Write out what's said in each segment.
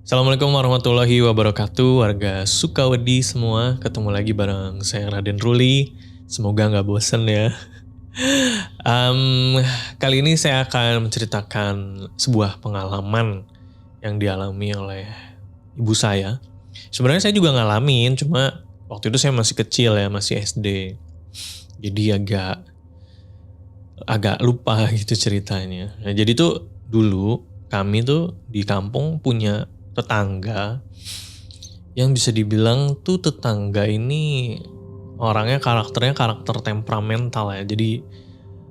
Assalamualaikum warahmatullahi wabarakatuh, warga Sukawedi semua. Ketemu lagi bareng saya Raden Ruli. Semoga nggak bosen ya. Kali ini saya akan menceritakan sebuah pengalaman yang dialami oleh ibu saya. Sebenarnya saya juga ngalamin, cuma waktu itu saya masih kecil ya, masih SD. Jadi agak lupa gitu ceritanya. Nah, jadi tuh dulu kami tuh di kampung punya tetangga yang bisa dibilang tuh tetangga ini orangnya karakternya karakter temperamental ya. Jadi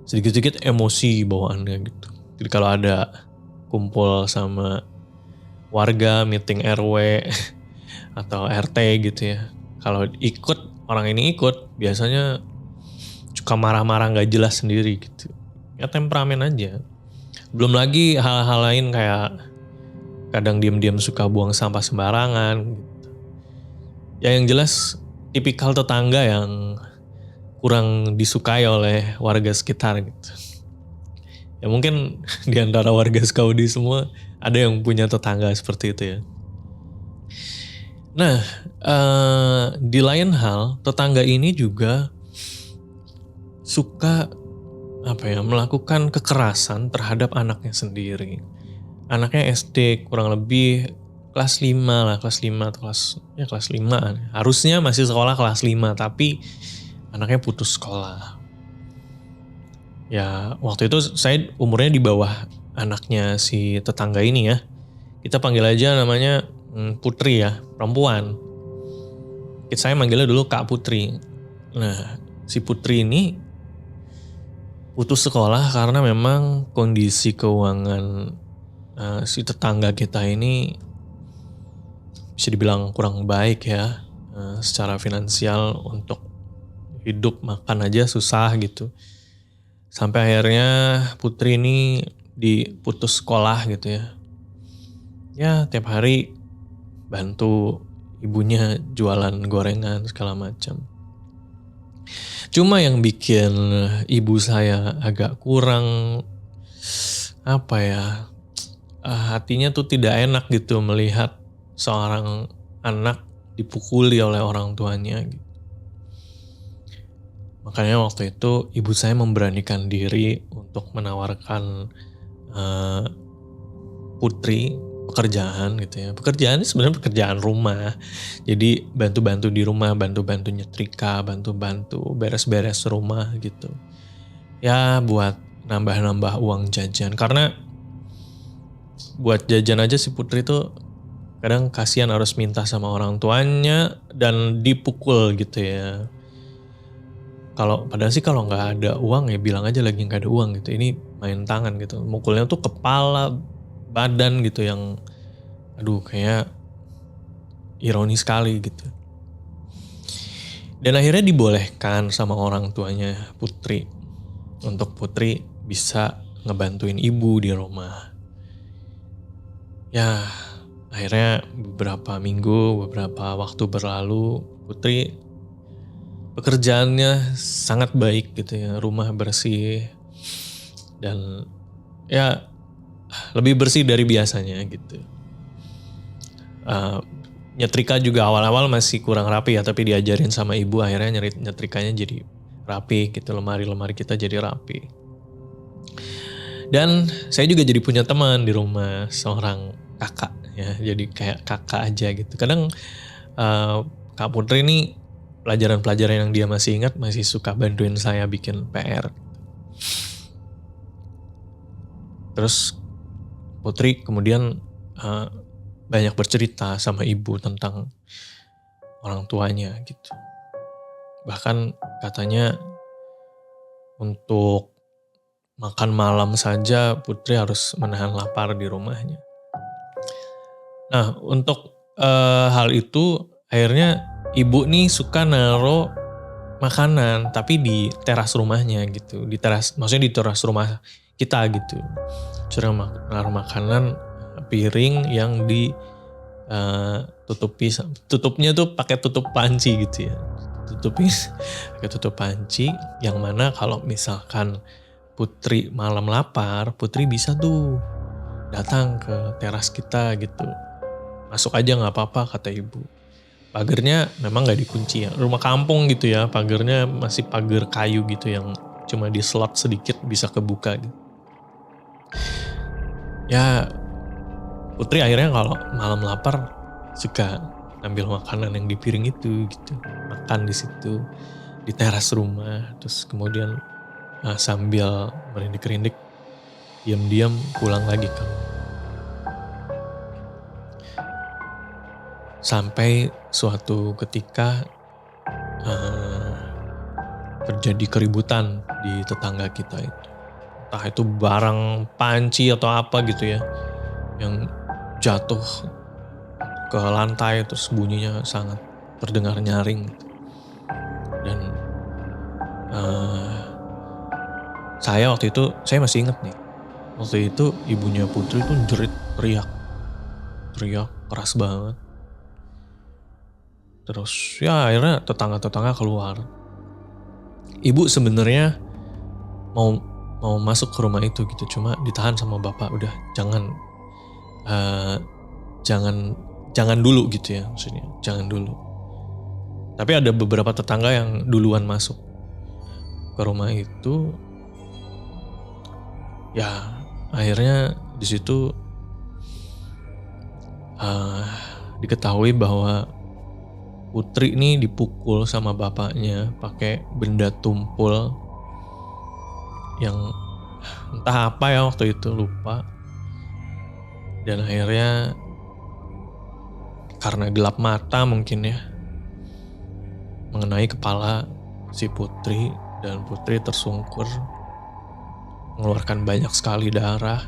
sedikit-sedikit emosi bawaannya gitu. Jadi kalau ada kumpul sama warga, meeting RW atau RT gitu ya. Kalau orang ini ikut biasanya suka marah-marah gak jelas sendiri gitu. Ya temperamen aja. Belum lagi hal-hal lain kayak kadang diam-diam suka buang sampah sembarangan gitu. Ya yang jelas tipikal tetangga yang kurang disukai oleh warga sekitar gitu. Ya mungkin di antara warga Sukawedi semua ada yang punya tetangga seperti itu ya. Nah, di lain hal tetangga ini juga suka melakukan kekerasan terhadap anaknya sendiri. Anaknya SD kurang lebih kelas 5 lah, kelas 5 atau kelas 5. Harusnya masih sekolah kelas 5, tapi anaknya putus sekolah. Ya, waktu itu saya umurnya di bawah anaknya si tetangga ini ya. Kita panggil aja namanya Putri ya, perempuan. Saya manggilnya dulu Kak Putri. Nah, si Putri ini putus sekolah karena memang kondisi keuangan si tetangga kita ini bisa dibilang kurang baik ya, secara finansial untuk hidup makan aja susah gitu. Sampai akhirnya Putri ini diputus sekolah gitu ya. Ya tiap hari bantu ibunya jualan gorengan segala macam. Cuma yang bikin ibu saya agak kurang hatinya tuh tidak enak gitu melihat seorang anak dipukuli oleh orang tuanya gitu. Makanya waktu itu ibu saya memberanikan diri untuk menawarkan Putri pekerjaan gitu ya. Pekerjaan ini sebenarnya pekerjaan rumah. Jadi bantu-bantu di rumah, bantu-bantu nyetrika, bantu-bantu beres-beres rumah gitu. Ya buat nambah-nambah uang jajan. Karena buat jajan aja si Putri tuh kadang kasihan harus minta sama orang tuanya dan dipukul gitu ya. Padahal sih kalau nggak ada uang ya bilang aja lagi nggak ada uang gitu. Ini main tangan gitu. Mukulnya tuh kepala, badan gitu yang kayak ironis sekali gitu. Dan akhirnya dibolehkan sama orang tuanya Putri untuk Putri bisa ngebantuin ibu di rumah. Ya akhirnya beberapa waktu berlalu Putri pekerjaannya sangat baik gitu ya, rumah bersih dan ya lebih bersih dari biasanya gitu. Nyetrika juga awal-awal masih kurang rapi ya, tapi diajarin sama ibu akhirnya nyetrikanya jadi rapi gitu, lemari-lemari kita jadi rapi. Dan saya juga jadi punya teman di rumah, seorang kakak ya, jadi kayak kakak aja gitu. Kadang Kak Putri ini pelajaran-pelajaran yang dia masih ingat masih suka bantuin saya bikin PR. Terus Putri kemudian banyak bercerita sama ibu tentang orang tuanya gitu. Bahkan katanya untuk makan malam saja Putri harus menahan lapar di rumahnya. Nah untuk hal itu akhirnya ibu nih suka naro makanan tapi di teras rumahnya gitu. Maksudnya di teras rumah kita gitu. Suruh naruh makanan piring yang tutupnya tuh pakai tutup panci gitu ya. Pakai tutup panci yang mana kalau misalkan Putri malam lapar, Putri bisa tuh datang ke teras kita gitu. masuk aja nggak apa-apa kata ibu. Pagernya memang nggak dikunci ya, rumah kampung gitu ya, pagernya masih pagar kayu gitu yang cuma di slot sedikit bisa kebuka gitu. Ya Putri akhirnya kalau malam lapar suka ngambil makanan yang di piring itu gitu, makan di situ di teras rumah, terus kemudian sambil merindik-rindik diam-diam pulang lagi ke rumah. Sampai suatu ketika terjadi keributan di tetangga kita itu. Entah itu barang panci atau apa gitu ya, yang jatuh ke lantai terus bunyinya sangat terdengar nyaring gitu. Dan saya waktu itu, saya masih inget nih, waktu itu ibunya Putri tuh jerit teriak keras banget. Terus ya akhirnya tetangga-tetangga keluar. Ibu sebenarnya mau masuk ke rumah itu gitu, cuma ditahan sama bapak, udah jangan dulu gitu ya, maksudnya jangan dulu. Tapi ada beberapa tetangga yang duluan masuk ke rumah itu. Ya akhirnya di situ diketahui bahwa Putri ini dipukul sama bapaknya pakai benda tumpul yang entah apa ya waktu itu, lupa. Dan akhirnya karena gelap mata mungkin ya, mengenai kepala si Putri, dan Putri tersungkur mengeluarkan banyak sekali darah.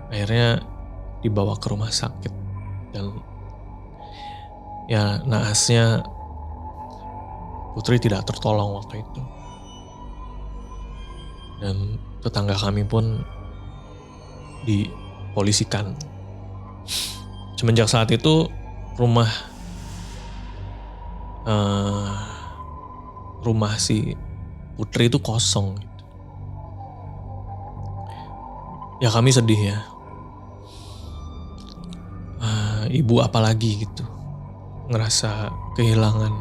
Akhirnya dibawa ke rumah sakit dan ya naasnya Putri tidak tertolong waktu itu. Dan tetangga kami pun dipolisikan. Semenjak saat itu rumah si Putri itu kosong gitu. Ya kami sedih ya. Ibu apalagi gitu, ngerasa kehilangan,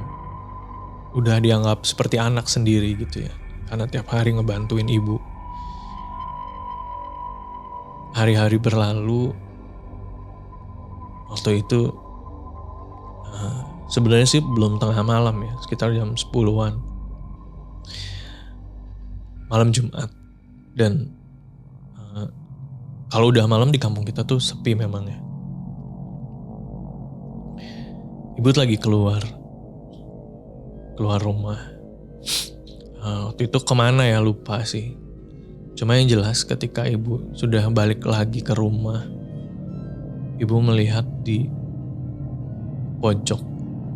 udah dianggap seperti anak sendiri gitu ya, karena tiap hari ngebantuin ibu. Hari-hari berlalu, waktu itu sebenarnya sih belum tengah malam ya, sekitar jam 10-an malam Jumat. Dan kalau udah malam di kampung kita tuh sepi memang ya. Ibu lagi keluar rumah. Waktu itu kemana ya lupa sih. Cuma yang jelas ketika ibu sudah balik lagi ke rumah, ibu melihat di pojok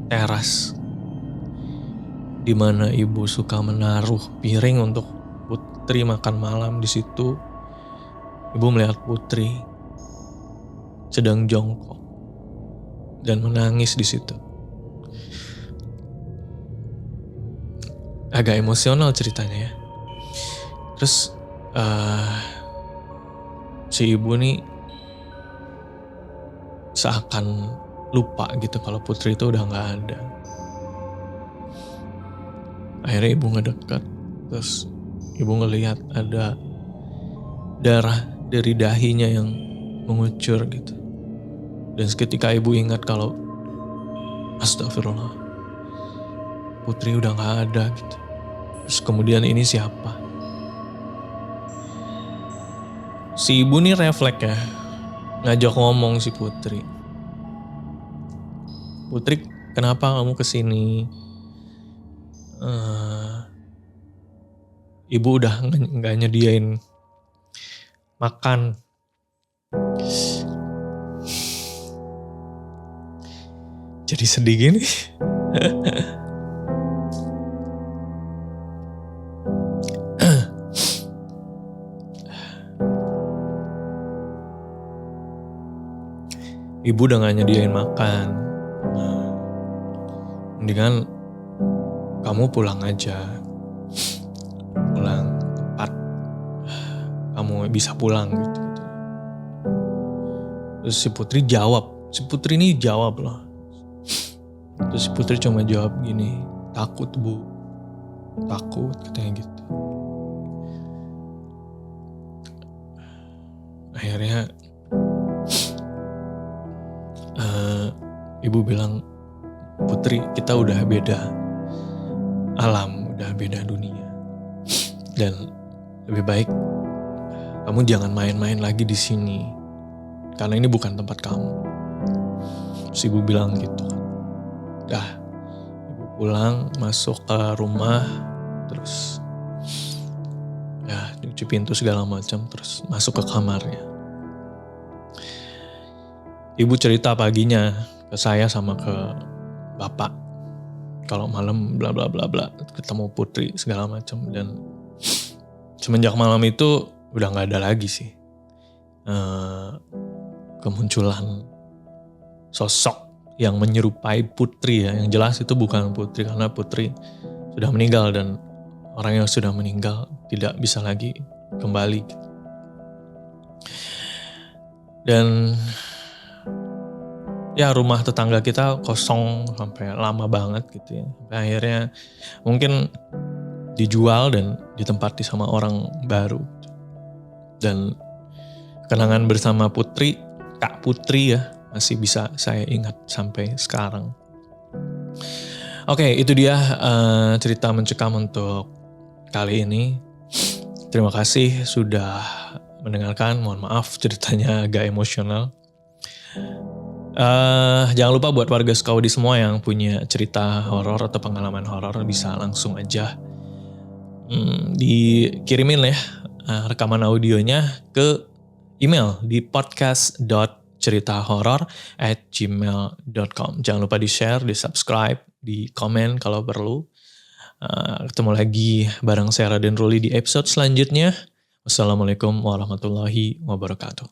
teras di mana ibu suka menaruh piring untuk Putri makan malam, di situ ibu melihat Putri sedang jongkok dan menangis di situ. Agak emosional ceritanya ya. Terus si ibu nih seakan lupa gitu kalau Putri itu udah gak ada. Akhirnya ibu ngedekat, terus ibu ngelihat ada darah dari dahinya yang mengucur gitu. Dan seketika ibu ingat kalau astagfirullah, Putri udah gak ada gitu. Terus kemudian ini siapa? Si ibu nih refleks ya, ngajak ngomong si Putri. Putri, kenapa kamu kesini? Ibu udah gak nyediain makan. Jadi sedih gini. Ibu udah gak nyediain makan. Mendingan kamu pulang aja. Pulang tempat kamu bisa pulang gitu. Terus si Putri jawab. Si Putri ini jawab loh. Terus si Putri cuma jawab gini, takut Bu. Takut katanya gitu. Akhirnya ibu bilang, Putri kita udah beda alam, udah beda dunia. Dan lebih baik kamu jangan main-main lagi di sini. Karena ini bukan tempat kamu. Terus ibu bilang gitu. Dah, ibu pulang, masuk ke rumah, terus ya cuci pintu segala macam, terus masuk ke kamarnya. Ibu cerita paginya ke saya sama ke bapak. Kalau malam bla bla bla bla ketemu Putri segala macam. Dan semenjak malam itu udah nggak ada lagi sih kemunculan sosok yang menyerupai Putri ya. Yang jelas itu bukan Putri karena Putri sudah meninggal dan orang yang sudah meninggal tidak bisa lagi kembali. Dan ya rumah tetangga kita kosong sampai lama banget gitu ya. Sampai akhirnya mungkin dijual dan ditempati sama orang baru. Dan kenangan bersama Putri, Kak Putri ya, masih bisa saya ingat sampai sekarang. Oke, itu dia cerita mencekam untuk kali ini. Terima kasih sudah mendengarkan. Mohon maaf ceritanya agak emosional. Jangan lupa buat warga Sukawudi semua yang punya cerita horor atau pengalaman horor bisa langsung aja dikirimin ya rekaman audionya ke email di podcast.ceritahoror@gmail.com. Jangan lupa di-share, di-subscribe, di-komen kalau perlu. Ketemu lagi bareng saya Raden Ruli di episode selanjutnya. Wassalamualaikum warahmatullahi wabarakatuh.